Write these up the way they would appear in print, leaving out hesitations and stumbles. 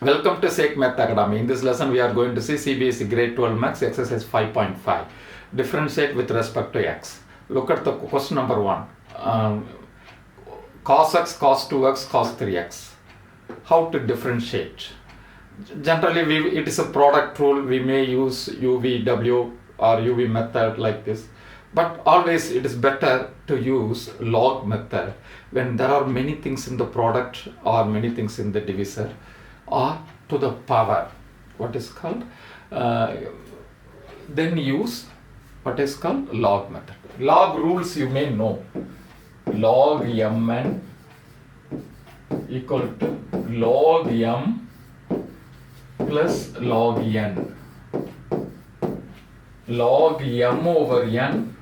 Welcome to Sheik Math Academy. In this lesson, we are going to see CBSE Grade 12 Maths exercise 5.5. Differentiate with respect to x. Look at the question number 1. Cos x, cos 2x, cos 3x. How to differentiate? Generally, it is a product rule. We may use UVW or UV method like this. But always it is better to use log method when there are many things in the product or many things in the divisor or to the power, what is called, then use what is called log method. Log rules you may know. Log mn equal to log m plus log n. Log m over n,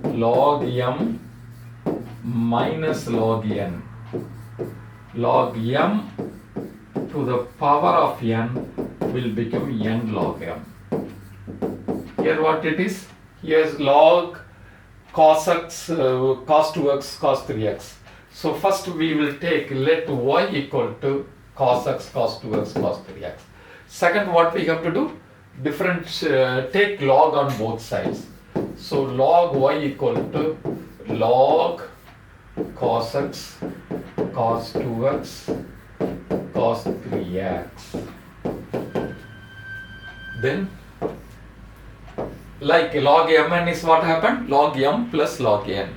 log m minus log n. Log m to the power of n will become n log m. Here what it is? Here is log cos x, cos 2x, cos 3x. So first we will take let y equal to cos x, cos 2x, cos 3x. Second, what we have to do? Take log on both sides. So log y equal to log cos x, cos 2x, cos 3x. Then, like log mn is what happened? Log m plus log n.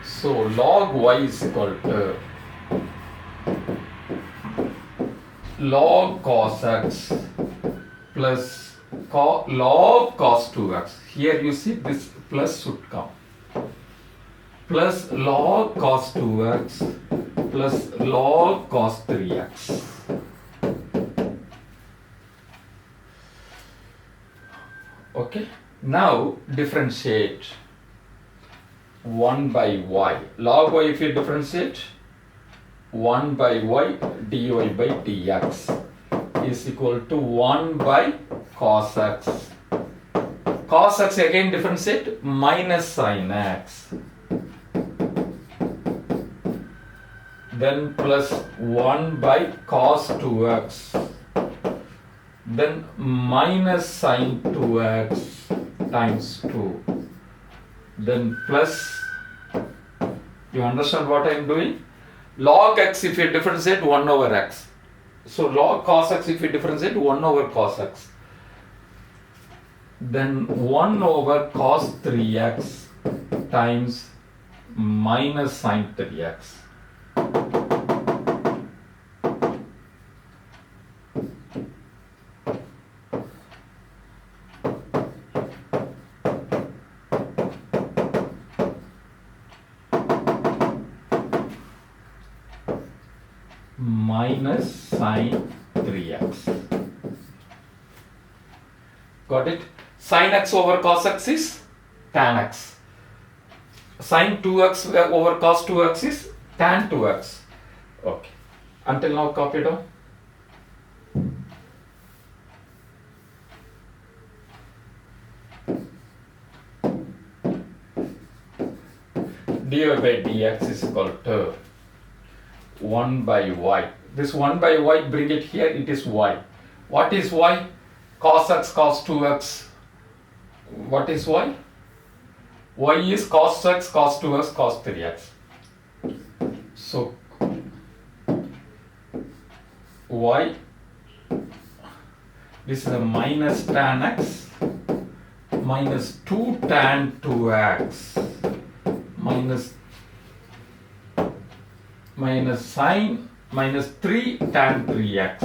So log y is equal to log cos x plus log cos 2x. Here you see this plus should come. Plus log cos 2x plus log cos 3x. Okay. Now differentiate 1 by y. Log y if you differentiate 1 by y dy by dx is equal to 1 by cos x. Cos x again differentiate minus sin x. Then plus 1 by cos 2x. Then minus sin 2x times 2. Then plus, you understand what I am doing? Log x if you differentiate 1 over x. So log cos x if you differentiate 1 over cos x. Then 1 over cos 3x times minus sin 3x. Minus sin 3x. Got it? Sin x over cos x is tan x. Sin 2x over cos 2x is tan 2x. Okay. Until now, copy down. dy by dx is equal to 1 by y. This 1 by y, bring it here, it is y. What is y? Cos x, cos 2x. What is y? Y is cos x, cos 2x, cos 3x. So, y, this is a minus tan x, minus 2 tan 2x, minus sin, minus 3 tan 3x.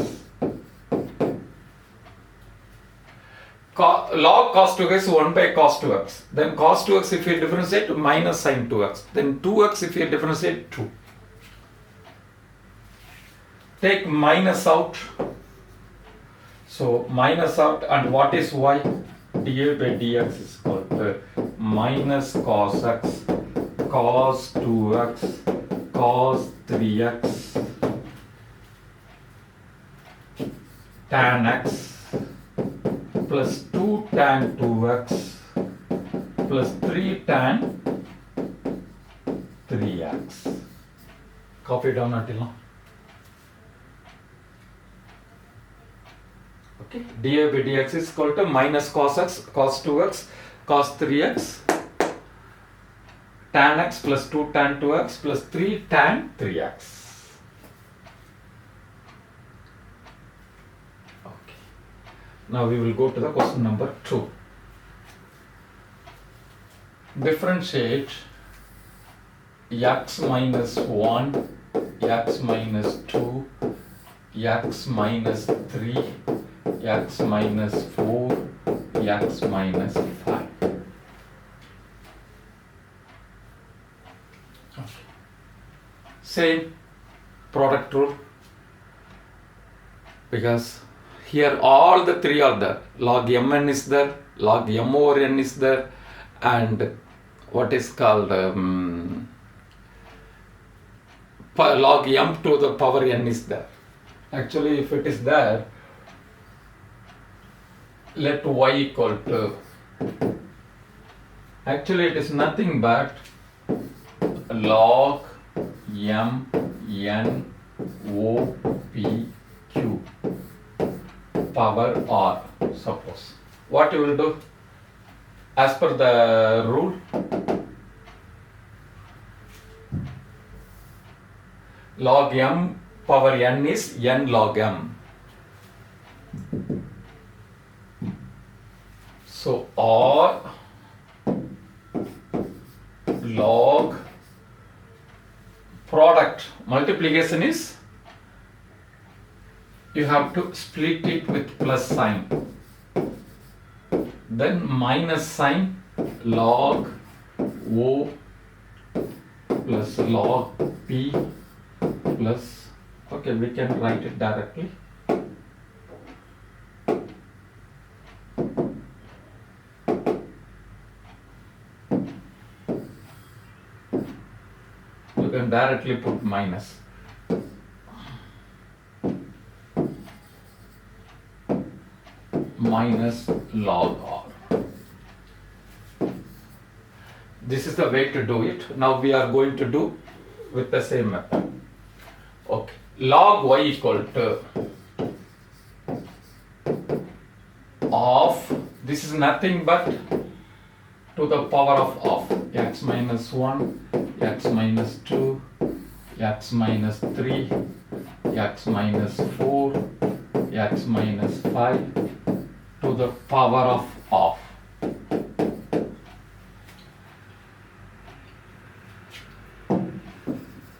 Log cos 2x is 1 by cos 2x. Then cos 2x if you differentiate minus sin 2x. Then 2x if you differentiate 2. Take minus out. So minus out, and what is y? dy by dx is equal to minus cos x, cos 2x, cos 3x, tan x plus 2 tan 2x plus 3 tan 3x. Copy down until now. Okay, dy by dx is equal to minus cos x, cos 2x, cos 3x, tan x plus 2 tan 2x plus 3 tan 3x. Okay. Now we will go to the question number 2. Differentiate x minus 1, x minus 2, x minus 3, x minus 4, x minus 5. Okay. Same product rule, because here all the three are there. Log mn is there, log m over n is there, and what is called log m to the power n is there. Actually, if it is there, let y equal to, actually it is nothing but log m n o p q power r. Suppose what you will do as per the rule, log m power n is n log m. So r log product multiplication is, you have to split it with plus sign, then minus sign, log o plus log p plus, okay, we can write it directly. You can directly put minus. Minus log r. This is the way to do it. Now we are going to do with the same method. Okay, log y equal to of, this is nothing but to the power of x minus 1, x minus 2, x minus 3, x minus 4, x minus 5 to the power of.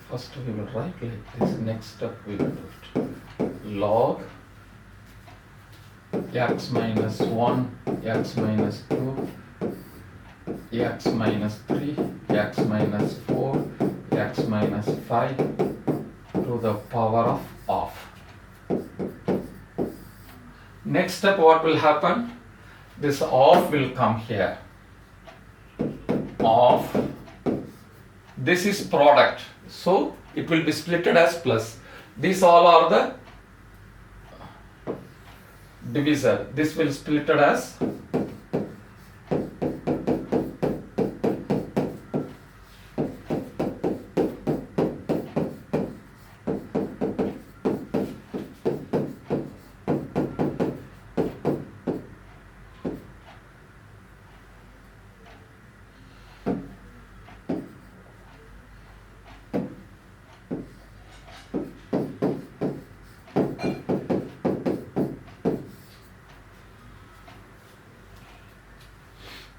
First we will write like this, next step we will do it. Log x minus 1, x minus 2, x minus 3, x minus 4, x minus 5 to the power of. Next step, what will happen? This of will come here. Of, this is product, so it will be splitted as plus. These all are the divisor. This will splitted as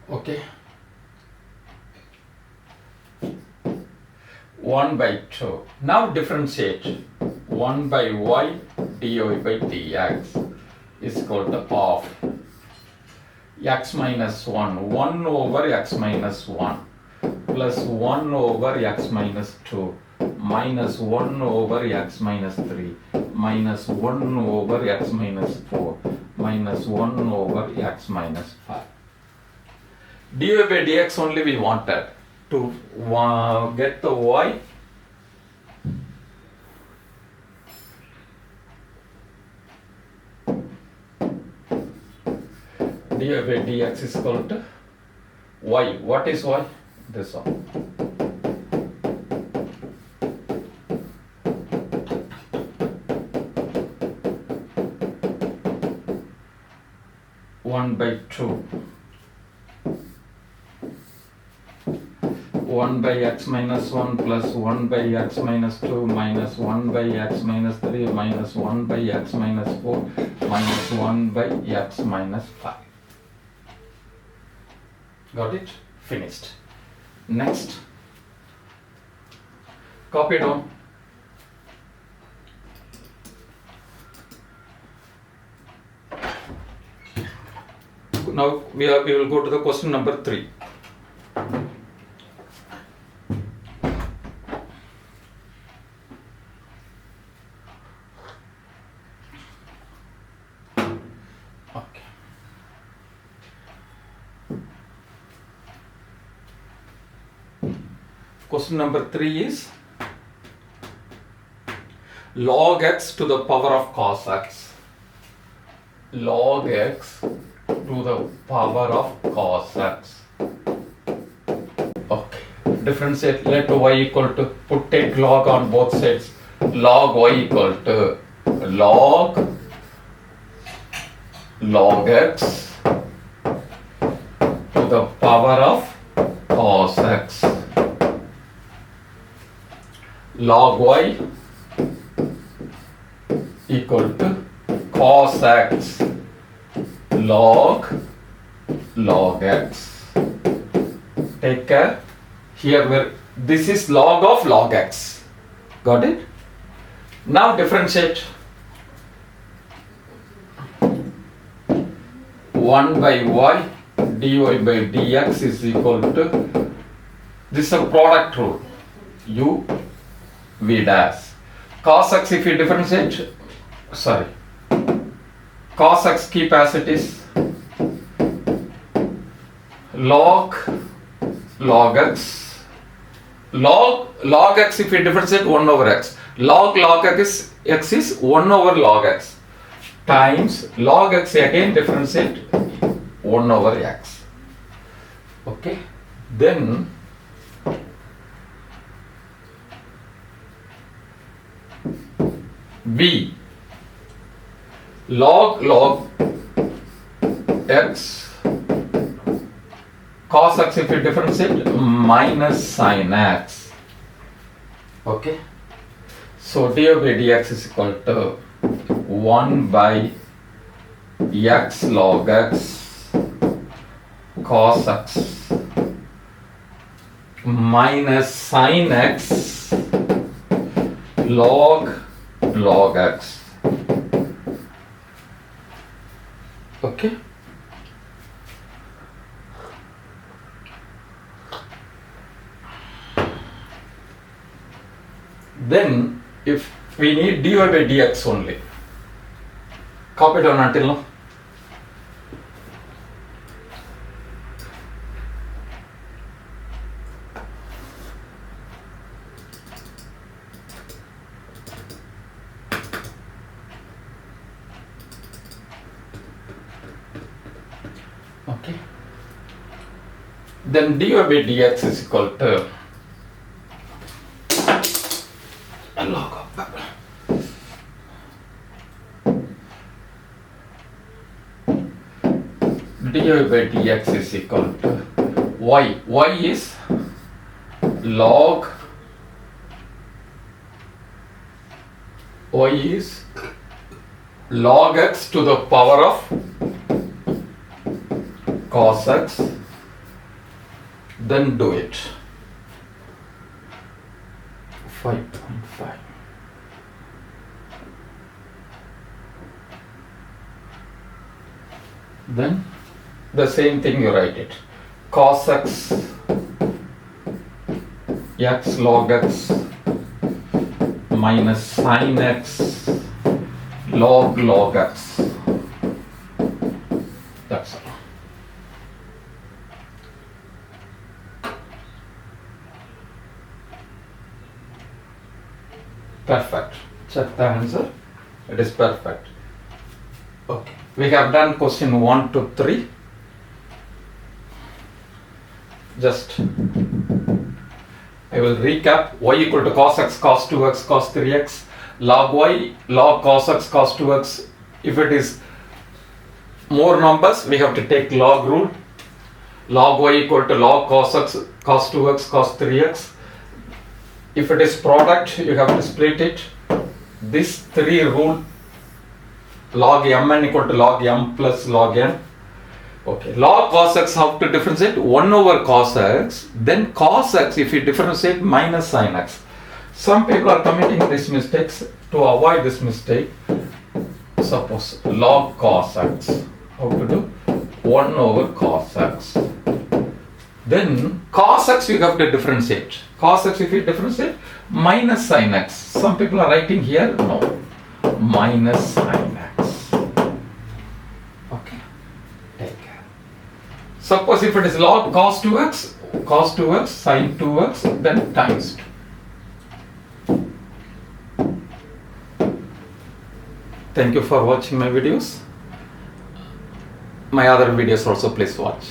okay, 1 by 2. Now differentiate 1 by y dy by dx is equal to of x minus 1, 1 over x minus 1 plus 1 over x minus 2 minus 1 over x minus 3 minus 1 over x minus 4 minus 1 over x minus 5. dy by dx only we wanted to get the y. dy by dx is equal to y. What is y? This one. 1 by 2, 1 by x minus 1 plus 1 by x minus 2 minus 1 by x minus 3 minus 1 by x minus 4 minus 1 by x minus 5. Got it? Finished. Next. Copy down. Now we will go to the question number 3. Okay. Question number 3 is log x to the power of cos x. Log x to the power of cos x. Okay. Differentiate, let y equal to, take log on both sides. Log y equal to log x to the power of cos x. Log y equal to cos x log x. Take care. Here this is log x. Got it? Now differentiate. 1 by y dy by dx is equal to, this is a product rule, u v dash. Cos x, if you differentiate, cos x keep as it is, log x, log x if you differentiate 1 over x, log x is 1 over log x times log x again differentiate 1 over x. Okay, then b log x cos x if you differentiate minus sin x. Okay, so dy by dx is equal to 1 by x log x cos x minus sin x log x. Okay, then if we need dy by dx only, copy down until now. Okay, then dy by dx is equal to log of dy by dx is equal to y is log x to the power of cos x. Then do it. 5.5. Then the same thing you write it. Cos x log x minus sin x log x. That's all. Perfect. Check the answer. It is perfect. Okay. We have done question 1 to 3. Just I will recap. Y equal to cos x cos 2x cos 3x log y log cos x cos 2x. If it is more numbers, we have to take log rule. Log y equal to log cos x, cos 2x, cos 3x. If it is product, you have to split it. This 3 rule, log mn equal to log m plus log n. Okay, log cos x, how to differentiate? 1 over cos x, then cos x, if you differentiate, minus sin x. Some people are committing these mistakes. To avoid this mistake, suppose log cos x, how to do? 1 over cos x. Then cos x you have to differentiate. Cos x if you differentiate, minus sin x. Some people are writing here, no, minus sin x. Okay, take care. Suppose if it is log cos 2x, sin 2x, then times 2. Thank you for watching my videos. My other videos also please watch.